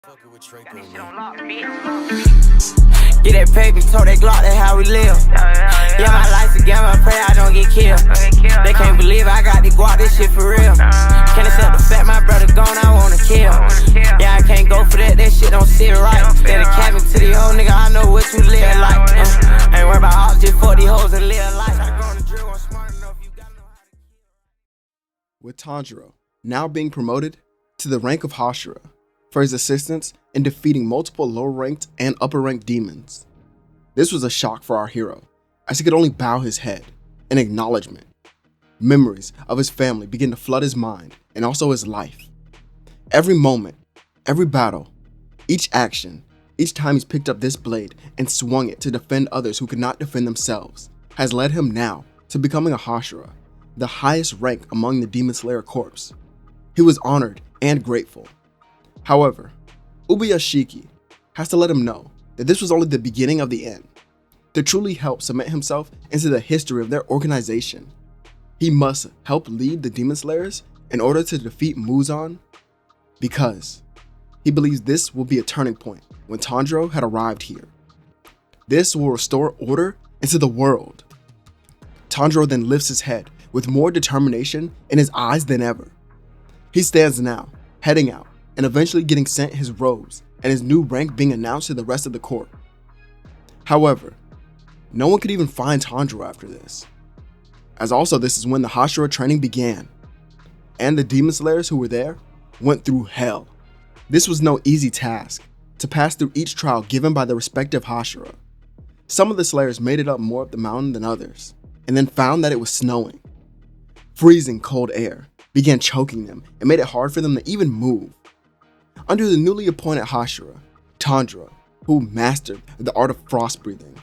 Get that paper, told that Glock, that's how we live. Yeah, my life's a game, I pray I don't get killed. They can't believe I got the guap, this shit for real. Can't accept the fact my brother gone, I wanna kill. Yeah, I can't go for that shit don't sit right. Instead of capping to the old nigga, I know what you live like. Ain't worried about all, just fuck these hoes and live life. I go on the drill, I'm smart enough, you gotta know how to kill. With Tanjiro now being promoted to the rank of Hashira for his assistance in defeating multiple lower-ranked and upper-ranked demons. This was a shock for our hero, as he could only bow his head in acknowledgement. Memories of his family begin to flood his mind and also his life. Every moment, every battle, each action, each time he's picked up this blade and swung it to defend others who could not defend themselves, has led him now to becoming a Hashira, the highest rank among the Demon Slayer Corps. He was honored and grateful. However, Ubuyashiki has to let him know that this was only the beginning of the end. To truly help cement himself into the history of their organization, he must help lead the Demon Slayers in order to defeat Muzan, because he believes this will be a turning point when Tanjiro had arrived here. This will restore order into the world. Tanjiro then lifts his head with more determination in his eyes than ever. He stands now, heading out, and eventually getting sent his robes and his new rank being announced to the rest of the corps. However, no one could even find Tanjiro after this, as also this is when the Hashira training began, and the Demon Slayers who were there went through hell. This was no easy task, to pass through each trial given by the respective Hashira. Some of the Slayers made it up more up the mountain than others, and then found that it was snowing. Freezing cold air began choking them and made it hard for them to even move. Under the newly appointed Hashira, Tanjiro, who mastered the art of frost breathing,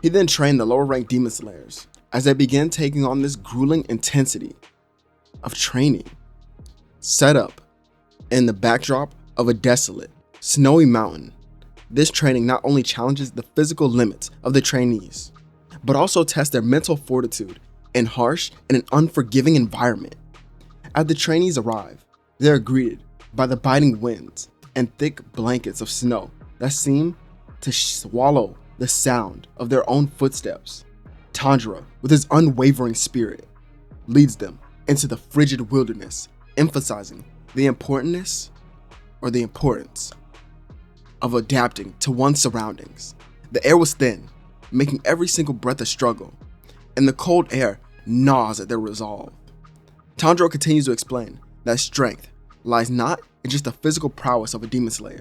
he then trained the lower ranked Demon Slayers as they began taking on this grueling intensity of training, set up in the backdrop of a desolate, snowy mountain. This training not only challenges the physical limits of the trainees, but also tests their mental fortitude in harsh and an unforgiving environment. As the trainees arrive, they are greeted by the biting winds and thick blankets of snow that seem to swallow the sound of their own footsteps. Tanjiro, with his unwavering spirit, leads them into the frigid wilderness, emphasizing the importance of adapting to one's surroundings. The air was thin, making every single breath a struggle, and the cold air gnaws at their resolve. Tanjiro continues to explain that strength lies not in just the physical prowess of a Demon Slayer,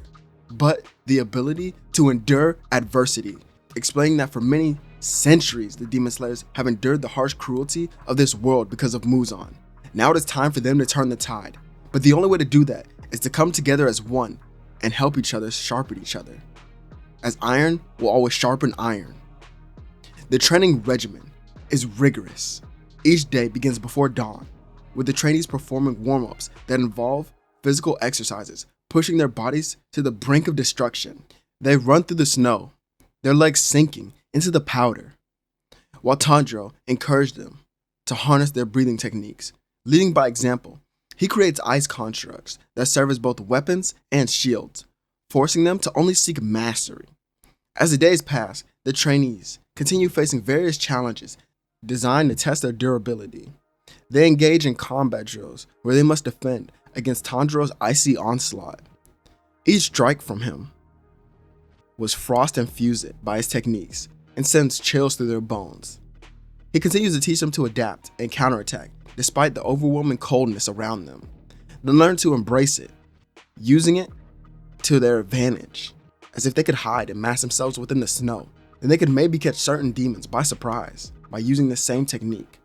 but the ability to endure adversity, explaining that for many centuries the Demon Slayers have endured the harsh cruelty of this world because of Muzan. Now it is time for them to turn the tide, but the only way to do that is to come together as one and help each other sharpen each other, as iron will always sharpen iron. The training regimen is rigorous. Each day begins before dawn, with the trainees performing warm-ups that involve physical exercises, pushing their bodies to the brink of destruction. They run through the snow, their legs sinking into the powder, while Tanjiro encouraged them to harness their breathing techniques. Leading by example, he creates ice constructs that serve as both weapons and shields, forcing them to only seek mastery. As the days pass, the trainees continue facing various challenges designed to test their durability. They engage in combat drills where they must defend against Tanjiro's icy onslaught. Each strike from him was frost infused by his techniques and sends chills through their bones. He continues to teach them to adapt and counterattack despite the overwhelming coldness around them. They learn to embrace it, using it to their advantage, as if they could hide and mask themselves within the snow. Then they could maybe catch certain demons by surprise by using the same technique.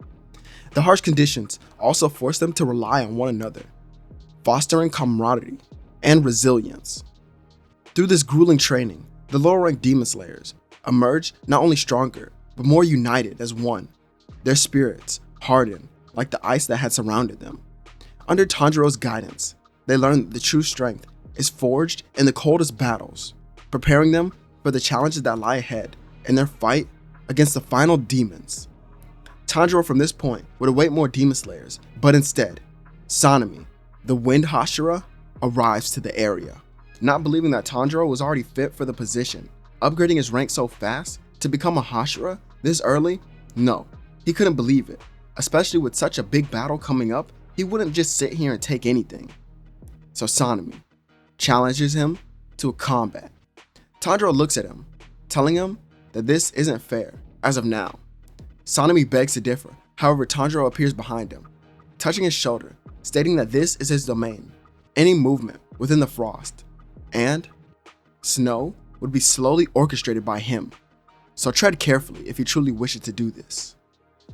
The harsh conditions also force them to rely on one another, fostering camaraderie and resilience. Through this grueling training, the lower-ranked Demon Slayers emerge not only stronger, but more united as one. Their spirits harden like the ice that had surrounded them. Under Tanjiro's guidance, they learn that the true strength is forged in the coldest battles, preparing them for the challenges that lie ahead in their fight against the final demons. Tanjiro from this point would await more Demon Slayers, but instead, Sanemi, the Wind Hashira, arrives to the area. not believing that Tanjiro was already fit for the position, upgrading his rank so fast to become a Hashira this early. No, he couldn't believe it, especially with such a big battle coming up. He wouldn't just sit here and take anything. So Sanemi challenges him to a combat. Tanjiro looks at him, telling him that this isn't fair as of now. Sanemi begs to differ, however Tanjiro appears behind him, touching his shoulder, stating that this is his domain. Any movement within the frost and snow would be slowly orchestrated by him, so tread carefully if you truly wish to do this.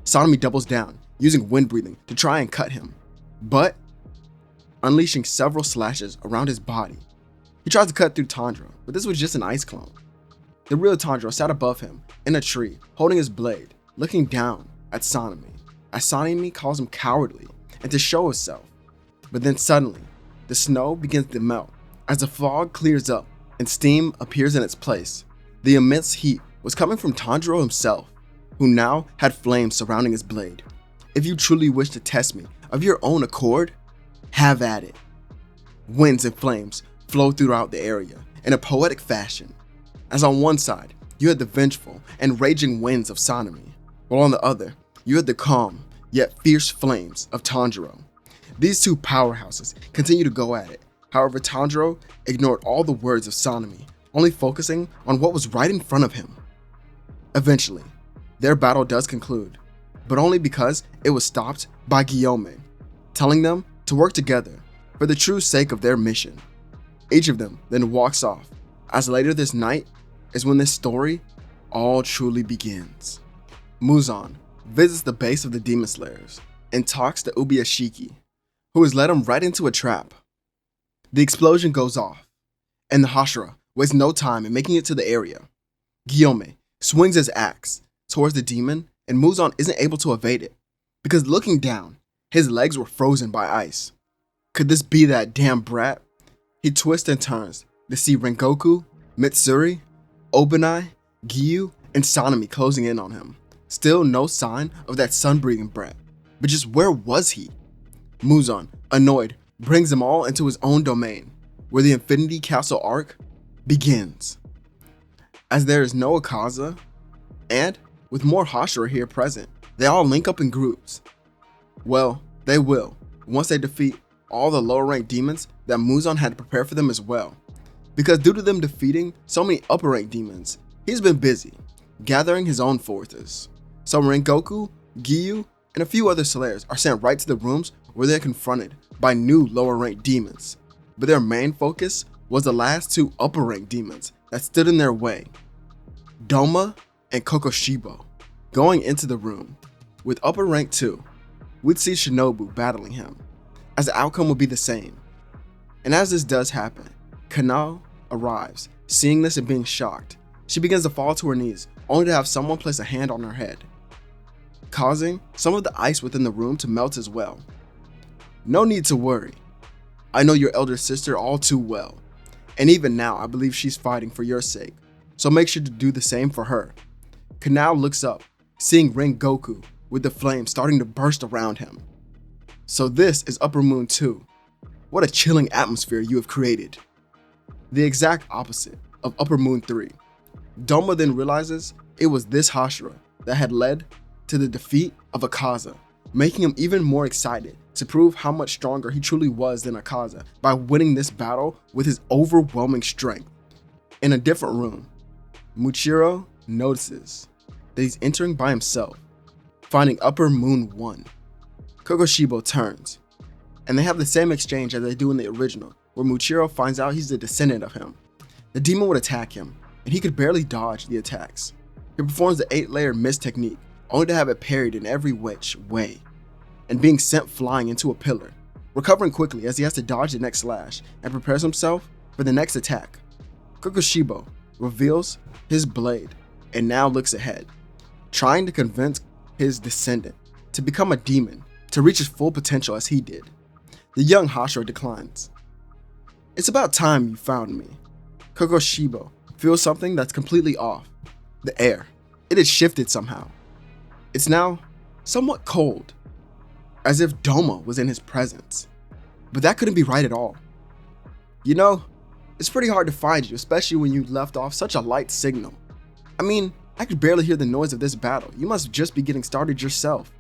Sanemi doubles down, using wind breathing to try and cut him, but unleashing several slashes around his body. He tries to cut through Tanjiro, but this was just an ice clone. The real Tanjiro sat above him in a tree, holding his blade, looking down at Sanemi, as Sanemi calls him cowardly and to show himself. But then suddenly, the snow begins to melt as the fog clears up and steam appears in its place. The immense heat was coming from Tanjiro himself, who now had flames surrounding his blade. If you truly wish to test me of your own accord, have at it. Winds and flames flow throughout the area in a poetic fashion, as on one side you had the vengeful and raging winds of Sanemi, while on the other you had the calm yet fierce flames of Tanjiro. These two powerhouses continue to go at it. However, Tanjiro ignored all the words of Sanemi, only focusing on what was right in front of him. Eventually, their battle does conclude, but only because it was stopped by Guillaume, telling them to work together for the true sake of their mission. Each of them then walks off, as later this night is when this story all truly begins. Muzan visits the base of the Demon Slayers and talks to Ubuyashiki, who has led him right into a trap. The explosion goes off, and the Hashira wastes no time in making it to the area. Guillaume swings his axe towards the demon, and Muzan isn't able to evade it, because looking down, his legs were frozen by ice. Could this be that damn brat? He twists and turns to see Rengoku, Mitsuri, Obanai, Giyu, and Sanemi closing in on him. Still no sign of that sun-breathing brat, but just where was he? Muzan, annoyed, brings them all into his own domain, where the Infinity Castle arc begins. As there is no Akaza, and with more Hashira here present, they all link up in groups. Well, they will, once they defeat all the lower-ranked demons that Muzan had prepared for them as well. Because due to them defeating so many upper-ranked demons, he's been busy, gathering his own forces. So Rengoku, Giyu, and a few other Slayers are sent right to the rooms where they're confronted by new lower-ranked demons. But their main focus was the last two upper-ranked demons that stood in their way, Doma and Kokoshibo. Going into the room, with upper rank 2, we'd see Shinobu battling him, as the outcome would be the same. And as this does happen, Kanao arrives. Seeing this and being shocked, she begins to fall to her knees, only to have someone place a hand on her head, causing some of the ice within the room to melt as well. No need to worry. I know your elder sister all too well, and even now I believe she's fighting for your sake, so make sure to do the same for her. Kanao looks up, seeing Rengoku with the flames starting to burst around him. So this is Upper Moon 2. What a chilling atmosphere you have created. The exact opposite of Upper Moon 3. Doma then realizes it was this Hashira that had led to the defeat of Akaza, making him even more excited to prove how much stronger he truly was than Akaza by winning this battle with his overwhelming strength. In a different room, Muichiro notices that he's entering by himself, finding Upper Moon 1. Kokoshibo turns, and they have the same exchange as they do in the original, where Muichiro finds out he's a descendant of him. The demon would attack him, and he could barely dodge the attacks. He performs the 8-layer mist technique, only to have it parried in every which way, and being sent flying into a pillar, recovering quickly as he has to dodge the next slash and prepares himself for the next attack. Kokoshibo reveals his blade and now looks ahead, trying to convince his descendant to become a demon to reach his full potential as he did. The young Hashira declines. It's about time you found me. Kokoshibo feels something that's completely off. The air, it had shifted somehow. It's now somewhat cold, as if Doma was in his presence. But that couldn't be right at all. You know, It's pretty hard to find you, especially when you left off such a light signal. I mean, I could barely hear the noise of this battle. You must just be getting started yourself.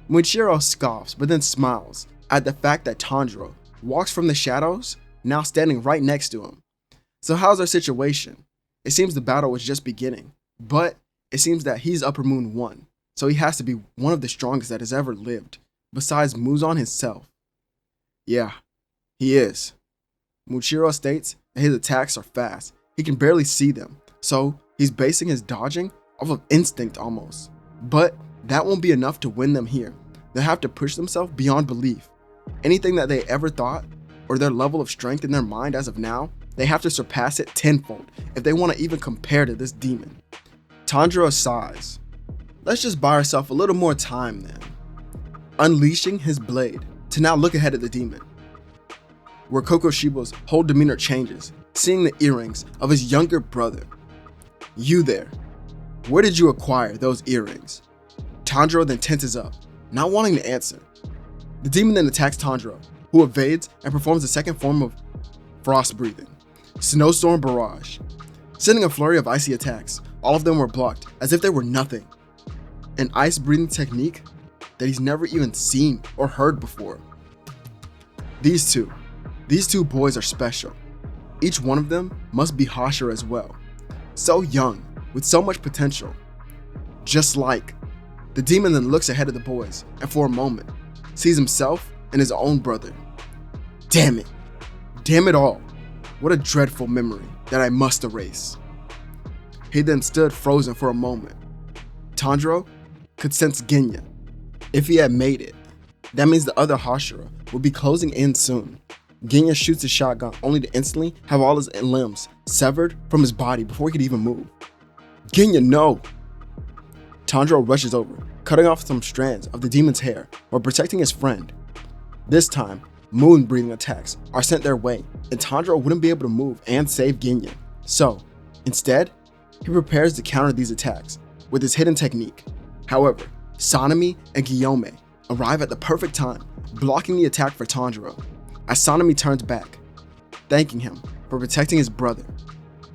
Muichiro scoffs, but then smiles at the fact that Tanjiro walks from the shadows, now standing right next to him. So how's our situation? It seems the battle was just beginning, but it seems that he's Upper Moon 1, so he has to be one of the strongest that has ever lived, besides Muzan himself. Yeah, he is. Muichiro states that his attacks are fast. He can barely see them, so he's basing his dodging off of instinct almost. But that won't be enough to win them here. They'll have to push themselves beyond belief. Anything that they ever thought, or their level of strength in their mind as of now, they have to surpass it tenfold if they want to even compare to this demon. Tanjiro sighs. Let's just buy ourselves a little more time then. Unleashing his blade to now look ahead at the demon, where Kokoshibo's whole demeanor changes, seeing the earrings of his younger brother. You there, where did you acquire those earrings? Tanjiro then tenses up, not wanting to answer. The demon then attacks Tanjiro, who evades and performs the second form of frost breathing, Snowstorm Barrage, sending a flurry of icy attacks. All of them were blocked as if they were nothing. An ice breathing technique that he's never even seen or heard before. These two boys are special. Each one of them must be Hashira as well. So young, with so much potential. Just like. The demon then looks ahead of the boys, and for a moment, sees himself and his own brother. Damn it. Damn it all. What a dreadful memory that I must erase. He then stood frozen for a moment. Tanjiro could sense Genya. If he had made it, that means the other Hashira would be closing in soon. Genya shoots his shotgun only to instantly have all his limbs severed from his body before he could even move. Genya, no! Tanjiro rushes over, cutting off some strands of the demon's hair while protecting his friend. This time, moon breathing attacks are sent their way, and Tanjiro wouldn't be able to move and save Genya. So, instead, he prepares to counter these attacks with his hidden technique. However, Sanemi and Guillaume arrive at the perfect time, blocking the attack for Tanjiro, as Sanemi turns back, thanking him for protecting his brother.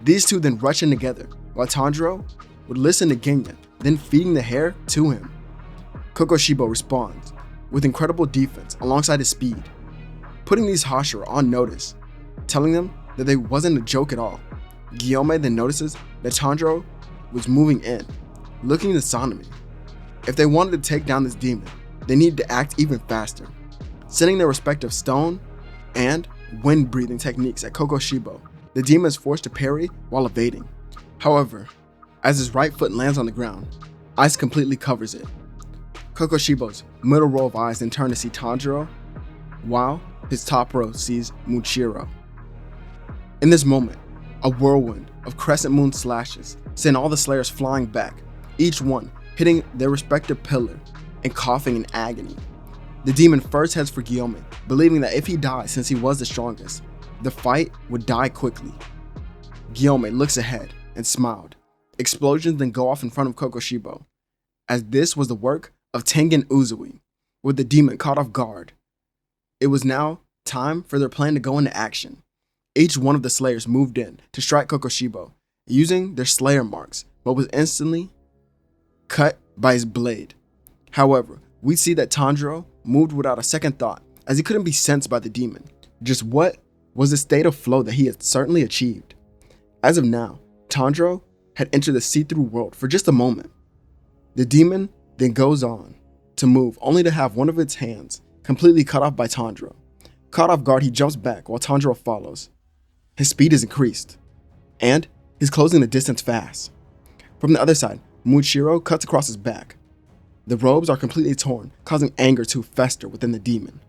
These two then rush in together, while Tanjiro would listen to Genya, then feeding the hair to him. Kokoshibo responds with incredible defense alongside his speed, putting these Hashira on notice, telling them that they wasn't a joke at all. Guillaume then notices that Tanjiro was moving in, looking to Sanemi. If they wanted to take down this demon, they needed to act even faster, sending their respective stone and wind breathing techniques at Kokoshibo. The demon is forced to parry while evading. However, as his right foot lands on the ground, ice completely covers it. Kokoshibo's middle row of eyes then turn to see Tanjiro, while his top row sees Muichiro. In this moment, a whirlwind of crescent moon slashes send all the slayers flying back, each one hitting their respective pillar and coughing in agony. The demon first heads for Guillaume, believing that if he died since he was the strongest, the fight would die quickly. Guillaume looks ahead and smiled. Explosions then go off in front of Kokoshibo, as this was the work of Tengen Uzui, with the demon caught off guard. It was now time for their plan to go into action. Each one of the slayers moved in to strike Kokoshibo, using their slayer marks, but was instantly cut by his blade. However, we see that Tanjiro moved without a second thought, as he couldn't be sensed by the demon. Just what was the state of flow that he had certainly achieved? As of now, Tanjiro had entered the see-through world for just a moment. The demon then goes on to move, only to have one of its hands completely cut off by Tanjiro. Caught off guard, he jumps back while Tanjiro follows. His speed is increased, and he's closing the distance fast. From the other side, Muichiro cuts across his back. The robes are completely torn, causing anger to fester within the demon.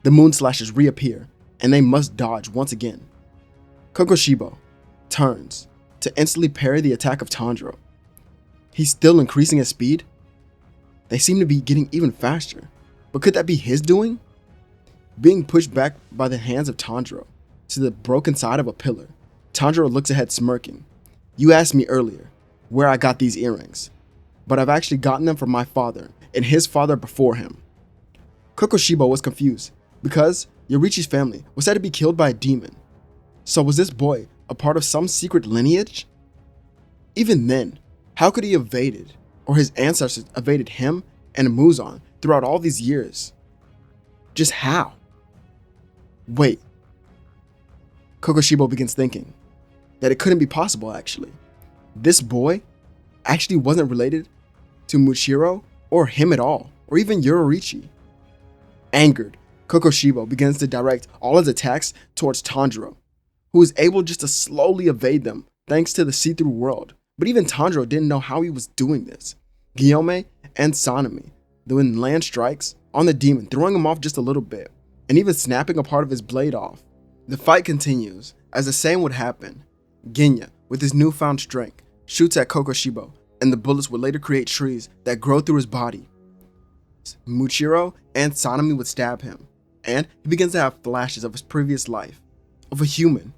The moon slashes reappear, and they must dodge once again. Kokoshibo turns to instantly parry the attack of Tanjiro. He's still increasing his speed. They seem to be getting even faster, but could that be his doing? Being pushed back by the hands of Tanjiro to the broken side of a pillar, Tanjiro looks ahead smirking. You asked me earlier where I got these earrings, but I've actually gotten them from my father and his father before him. Kokoshibo was confused because Yorichi's family was said to be killed by a demon. So was this boy a part of some secret lineage? Even then, how could he evaded, or his ancestors evaded him and Muzan throughout all these years? Just how? Wait. Kokoshibo begins thinking that it couldn't be possible actually. This boy actually wasn't related to Mushiro or him at all, or even Yororichi. Angered, Kokoshibo begins to direct all his attacks towards Tanjiro, who is able just to slowly evade them thanks to the see-through world. But even Tanjiro didn't know how he was doing this. Guillaume and Sanemi then land strikes on the demon, throwing him off just a little bit, and even snapping a part of his blade off. The fight continues, as the same would happen. Genya, with his newfound strength, shoots at Kokoshibo, and the bullets would later create trees that grow through his body. Mushiro and Sanemi would stab him, and he begins to have flashes of his previous life, of a human,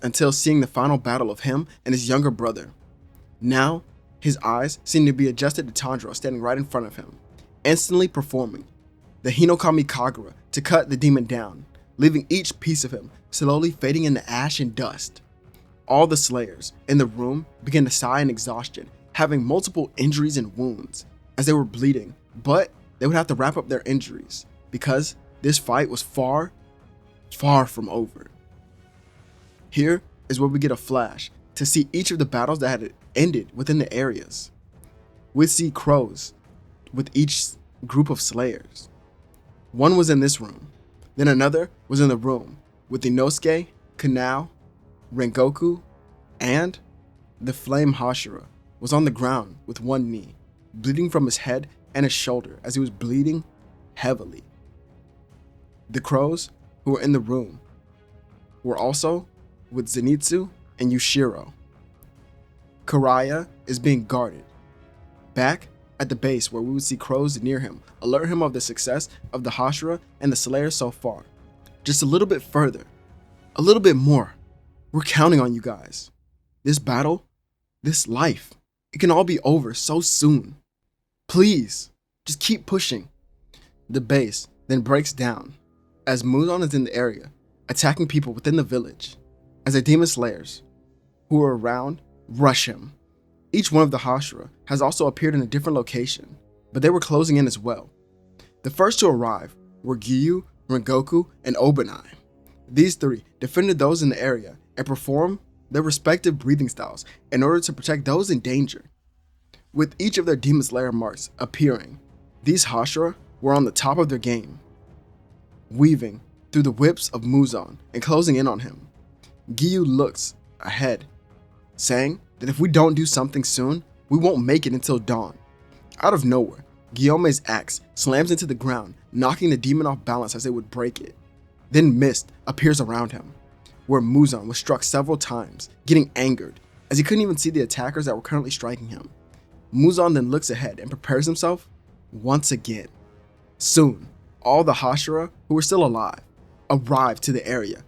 until seeing the final battle of him and his younger brother. Now, his eyes seem to be adjusted to Tanjiro standing right in front of him, instantly performing the Hinokami Kagura to cut the demon down, leaving each piece of him slowly fading into ash and dust. All the slayers in the room began to sigh in exhaustion, having multiple injuries and wounds as they were bleeding, but they would have to wrap up their injuries because this fight was far, far from over. Here is where we get a flash to see each of the battles that had ended within the areas. We'd see crows with each group of slayers. One was in this room, then another was in the room with Inosuke, Kanao, Rengoku, and the Flame Hashira was on the ground with one knee, bleeding from his head and his shoulder as he was bleeding heavily. The crows who were in the room were also with Zenitsu and Yushiro. Karaya is being guarded. Back at the base where we would see crows near him, alert him of the success of the Hashira and the Slayer so far. Just a little bit further, a little bit more. We're counting on you guys. This battle, this life, it can all be over so soon. Please, just keep pushing. The base then breaks down as Muzan is in the area, attacking people within the village, as the demon slayers who are around rush him. Each one of the Hashira has also appeared in a different location, but they were closing in as well. The first to arrive were Gyu, Rengoku, and Obanai. These three defended those in the area and performed their respective breathing styles in order to protect those in danger. With each of their demon slayer marks appearing, these Hashira were on the top of their game, weaving through the whips of Muzan and closing in on him. Gyu looks ahead, saying that if we don't do something soon, we won't make it until dawn. Out of nowhere, Guillaume's axe slams into the ground, knocking the demon off balance as it would break it. Then mist appears around him, where Muzan was struck several times, getting angered, as he couldn't even see the attackers that were currently striking him. Muzan then looks ahead and prepares himself once again. Soon, all the Hashira who were still alive arrived to the area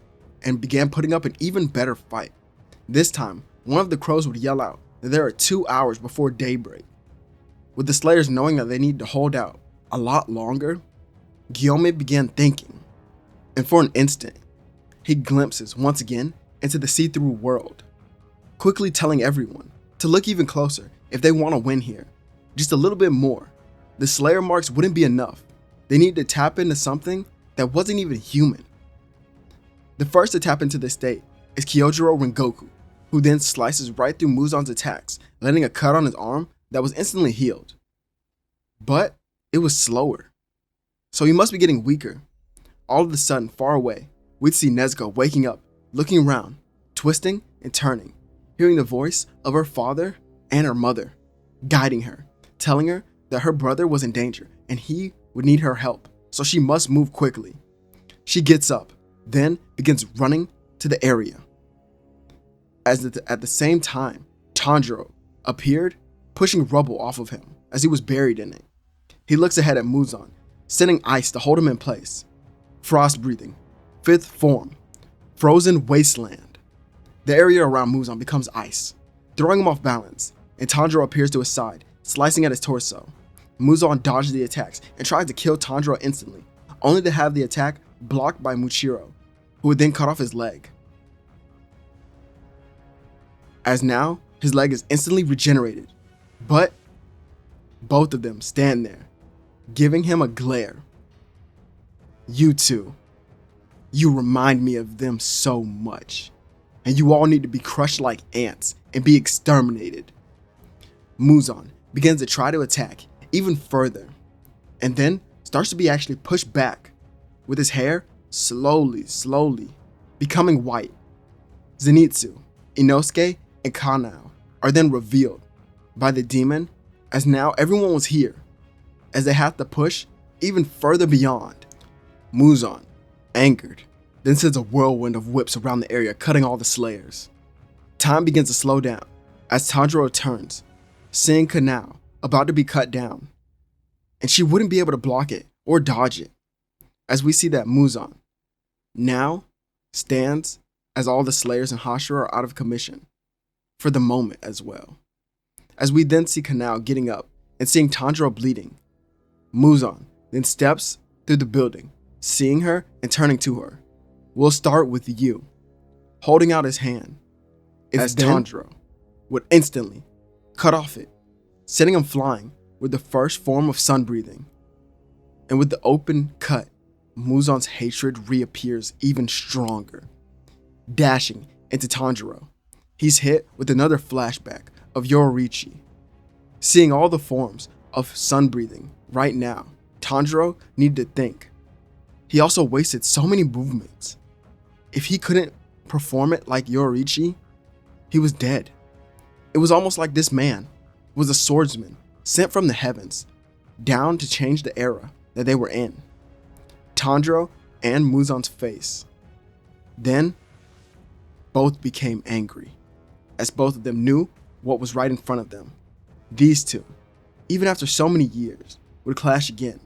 and began putting up an even better fight. This time, one of the crows would yell out that there are 2 hours before daybreak. With the slayers knowing that they need to hold out a lot longer, Guillaume began thinking, and for an instant, he glimpses once again into the see-through world, quickly telling everyone to look even closer if they want to win here. Just a little bit more. The slayer marks wouldn't be enough. They needed to tap into something that wasn't even human. The first to tap into this state is Kyojuro Rengoku, who then slices right through Muzan's attacks, letting a cut on his arm that was instantly healed. But it was slower, so he must be getting weaker. All of a sudden, far away, we'd see Nezuko waking up, looking around, twisting and turning, hearing the voice of her father and her mother, guiding her, telling her that her brother was in danger and he would need her help, so she must move quickly. She gets up, then begins running to the area. At the same time, Tanjiro appeared, pushing rubble off of him as he was buried in it. He looks ahead at Muzan, sending ice to hold him in place. Frost breathing, fifth form, frozen wasteland. The area around Muzan becomes ice, throwing him off balance, and Tanjiro appears to his side, slicing at his torso. Muzan dodges the attacks and tries to kill Tanjiro instantly, only to have the attack blocked by Mushiro, who would then cut off his leg. as now his leg is instantly regenerated. But both of them stand there, giving him a glare. You two, you remind me of them so much, and you all need to be crushed like ants and be exterminated. Muzan begins to try to attack even further, and then starts to be actually pushed back, with his hair slowly becoming white. Zenitsu, Inosuke, and Kanao are then revealed by the demon, as now everyone was here, as they have to push even further beyond. Muzan, angered, then sends a whirlwind of whips around the area, cutting all the slayers. Time begins to slow down as Tanjiro turns, seeing Kanao about to be cut down, and she wouldn't be able to block it or dodge it, as we see that Muzan now stands as all the slayers in Hashira are out of commission, for the moment as well. As we then see Kanao getting up and seeing Tanjiro bleeding, Muzan then steps through the building, seeing her and turning to her. We'll start with you, holding out his hand, as Tanjiro would instantly cut off it, sending him flying with the first form of sun breathing. And with the open cut, Muzan's hatred reappears even stronger, dashing into Tanjiro. He's hit with another flashback of Yoruichi. Seeing all the forms of sun breathing right now, Tanjiro needed to think. He also wasted so many movements. If he couldn't perform it like Yoruichi, he was dead. It was almost like this man was a swordsman sent from the heavens down to change the era that they were in. Tanjiro and Muzan's face. Then, both became angry, as both of them knew what was right in front of them. These two, even after so many years, would clash again.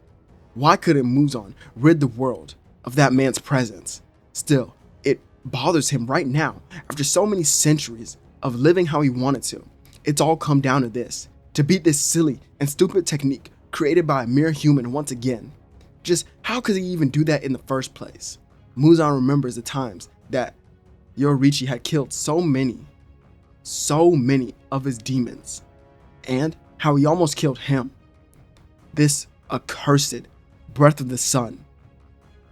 Why couldn't Muzan rid the world of that man's presence? Still, it bothers him right now, after so many centuries of living how he wanted to. It's all come down to this, to beat this silly and stupid technique created by a mere human once again. Just how could he even do that in the first place? Muzan remembers the times that Yoruichi had killed so many of his demons, and how he almost killed him. This accursed breath of the sun.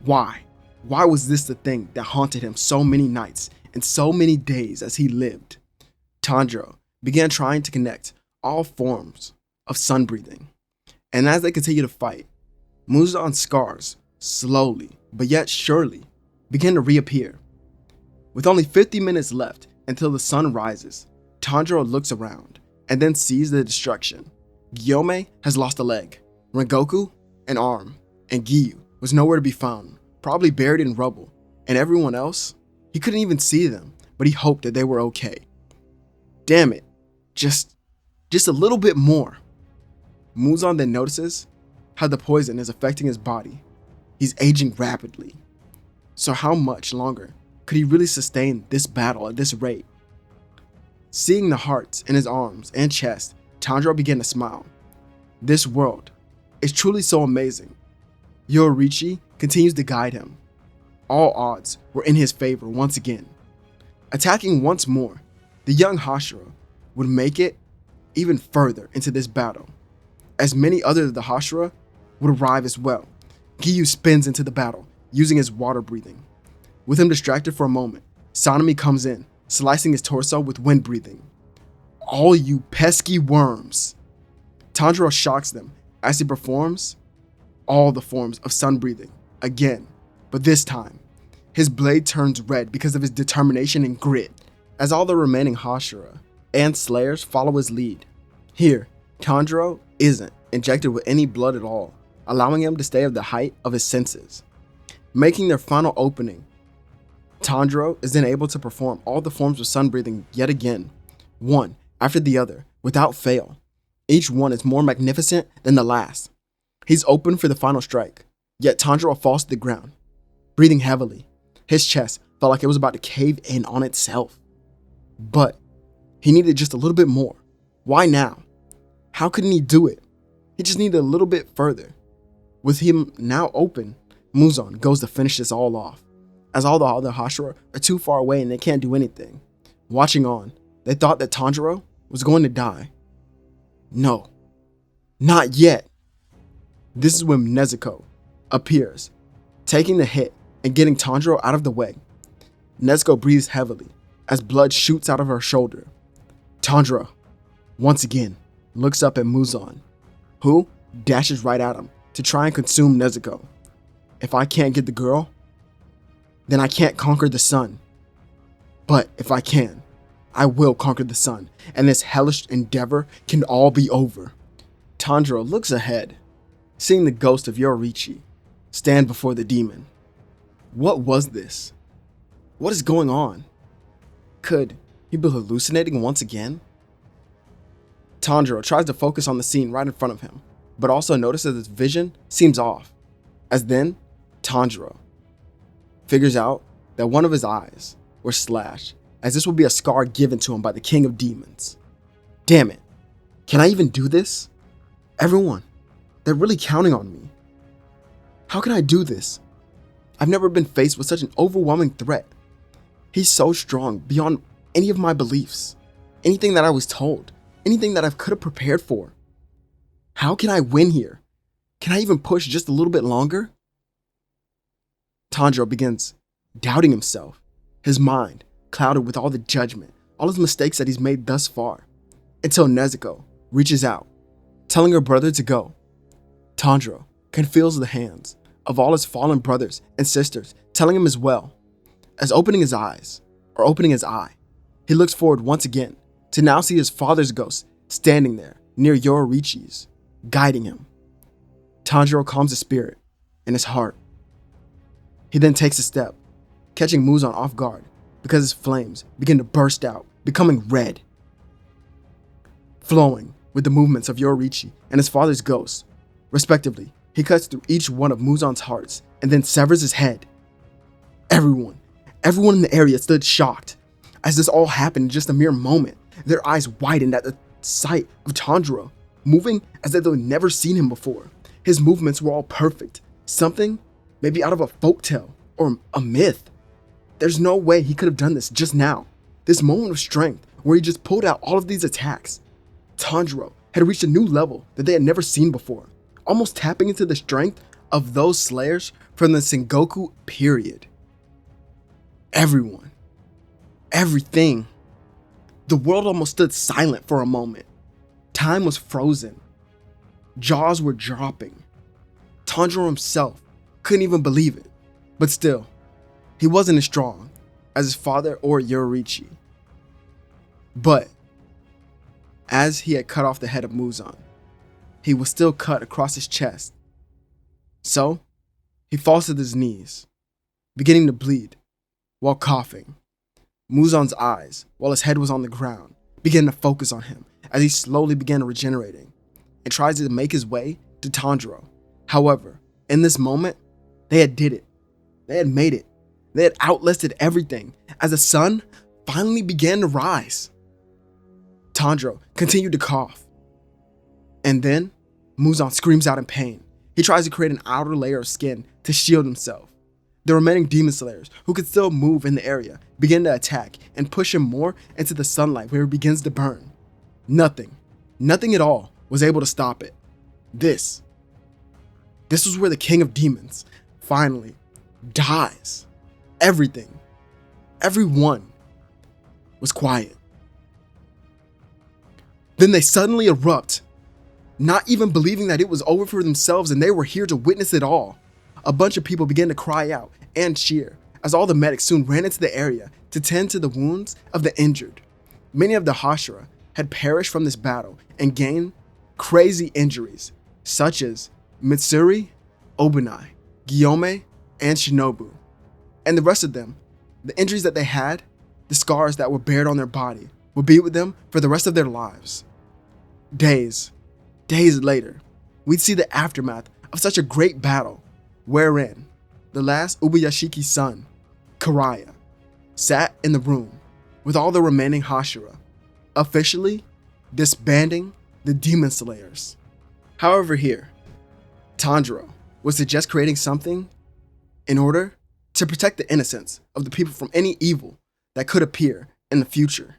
Why? Why was this the thing that haunted him so many nights and so many days as he lived? Tanjiro began trying to connect all forms of sun breathing, and as they continue to fight, Muzan's scars slowly but yet surely began to reappear. With only 50 minutes left until the sun rises, Tanjiro looks around and then sees the destruction. Gyome has lost a leg, Rengoku an arm, and Giyu was nowhere to be found, probably buried in rubble, and everyone else, he couldn't even see them, but he hoped that they were okay. Damn it, just a little bit more. Muzan then notices how the poison is affecting his body. He's aging rapidly. So how much longer could he really sustain this battle at this rate? Seeing the hearts in his arms and chest, Tanjiro began to smile. This world is truly so amazing. Yoruichi continues to guide him. All odds were in his favor once again. Attacking once more, the young Hashira would make it even further into this battle, as many others of the Hashira would arrive as well. Giyu spins into the battle, using his water breathing. With him distracted for a moment, Sanemi comes in, slicing his torso with wind breathing. All you pesky worms! Tanjiro shocks them as he performs all the forms of sun breathing again, but this time, his blade turns red because of his determination and grit, as all the remaining Hashira and Slayers follow his lead. Here, Tanjiro isn't injected with any blood at all, allowing him to stay at the height of his senses. Making their final opening, Tanjiro is then able to perform all the forms of sun breathing yet again, one after the other, without fail. Each one is more magnificent than the last. He's open for the final strike, yet Tanjiro falls to the ground, breathing heavily. His chest felt like it was about to cave in on itself. But he needed just a little bit more. Why now? How couldn't he do it? He just needed a little bit further. With him now open, Muzan goes to finish this all off, as all the other Hashira are too far away and they can't do anything. Watching on, They thought that Tanjiro was going to die. No, not yet. This is when Nezuko appears, taking the hit and getting Tanjiro out of the way. Nezuko breathes heavily as blood shoots out of her shoulder. Tanjiro, once again, looks up at Muzan, who dashes right at him to try and consume Nezuko. If I can't get the girl, then I can't conquer the sun. But if I can, I will conquer the sun, and this hellish endeavor can all be over. Tanjiro looks ahead, seeing the ghost of Yoruichi stand before the demon. What was this? What is going on? Could he be hallucinating once again? Tanjiro tries to focus on the scene right in front of him, but also notices his vision seems off. As then, Tanjiro figures out that one of his eyes were slashed, as this will be a scar given to him by the King of Demons. Damn it, can I even do this? Everyone, they're really counting on me. How can I do this? I've never been faced with such an overwhelming threat. He's so strong beyond any of my beliefs, anything that I was told, anything that I could have prepared for. How can I win here? Can I even push just a little bit longer? Tanjiro begins doubting himself, his mind clouded with all the judgment, all his mistakes that he's made thus far, until Nezuko reaches out, telling her brother to go. Tanjiro can feel the hands of all his fallen brothers and sisters telling him as well. As opening his eye, he looks forward once again to now see his father's ghost standing there near Yoruichi's, guiding him. Tanjiro calms his spirit and his heart. He then takes a step, catching Muzan off guard because his flames begin to burst out, becoming red. Flowing with the movements of Yoruichi and his father's ghost, respectively, he cuts through each one of Muzan's hearts and then severs his head. Everyone in the area stood shocked. As this all happened in just a mere moment, their eyes widened at the sight of Tanjiro, moving as if they'd never seen him before. His movements were all perfect, something maybe out of a folktale or a myth. There's no way he could have done this just now. This moment of strength where he just pulled out all of these attacks. Tanjiro had reached a new level that they had never seen before, almost tapping into the strength of those slayers from the Sengoku period. Everyone, everything. The world almost stood silent for a moment. Time was frozen. Jaws were dropping. Tanjiro himself couldn't even believe it. But still, he wasn't as strong as his father or Yoruichi. But as he had cut off the head of Muzan, he was still cut across his chest. So, he falls to his knees, beginning to bleed while coughing. Muzan's eyes, while his head was on the ground, began to focus on him as he slowly began regenerating and tries to make his way to Tanjiro. However, in this moment, they had did it. They had made it. They had outlasted everything as the sun finally began to rise. Tanjiro continued to cough. And then, Muzan screams out in pain. He tries to create an outer layer of skin to shield himself. The remaining demon slayers, who could still move in the area, begin to attack and push him more into the sunlight where he begins to burn. Nothing at all was able to stop it. This was where the King of Demons finally dies. Everyone was quiet. Then they suddenly erupt, not even believing that it was over for themselves and they were here to witness it all. A bunch of people began to cry out and cheer as all the medics soon ran into the area to tend to the wounds of the injured. Many of the Hashira had perished from this battle and gained crazy injuries, such as Mitsuri, Obanai, Gyome, and Shinobu. And the rest of them, the injuries that they had, the scars that were bared on their body, would be with them for the rest of their lives. Days later, we'd see the aftermath of such a great battle, wherein the last Ubuyashiki's son, Karaya, sat in the room with all the remaining Hashira, officially disbanding the Demon Slayers. However, here, Tanjiro would suggest creating something in order to protect the innocence of the people from any evil that could appear in the future.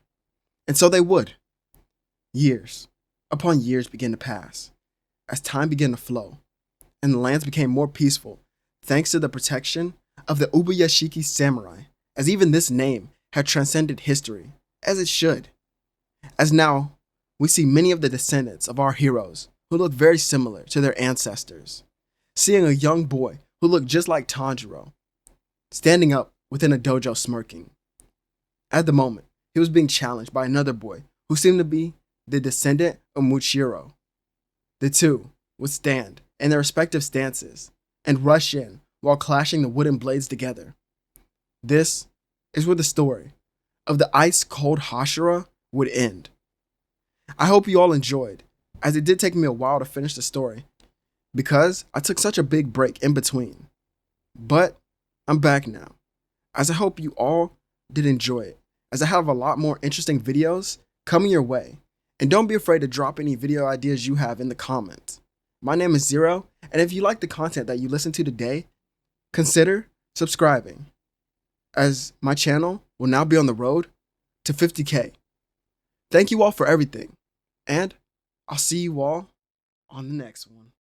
And so they would. Years upon years began to pass as time began to flow, and the lands became more peaceful thanks to the protection of the Ubuyashiki samurai, as even this name had transcended history, as it should. As now, we see many of the descendants of our heroes who look very similar to their ancestors. Seeing a young boy who looked just like Tanjiro, standing up within a dojo smirking. At the moment, he was being challenged by another boy who seemed to be the descendant of Muchiro. The two would stand in their respective stances and rush in while clashing the wooden blades together. This is where the story of the ice-cold Hashira would end. I hope you all enjoyed, as it did take me a while to finish the story, because I took such a big break in between. But I'm back now, as I hope you all did enjoy it, as I have a lot more interesting videos coming your way. And don't be afraid to drop any video ideas you have in the comments. My name is Zero, and if you like the content that you listened to today, consider subscribing, as my channel will now be on the road to 50K. Thank you all for everything, and I'll see you all on the next one.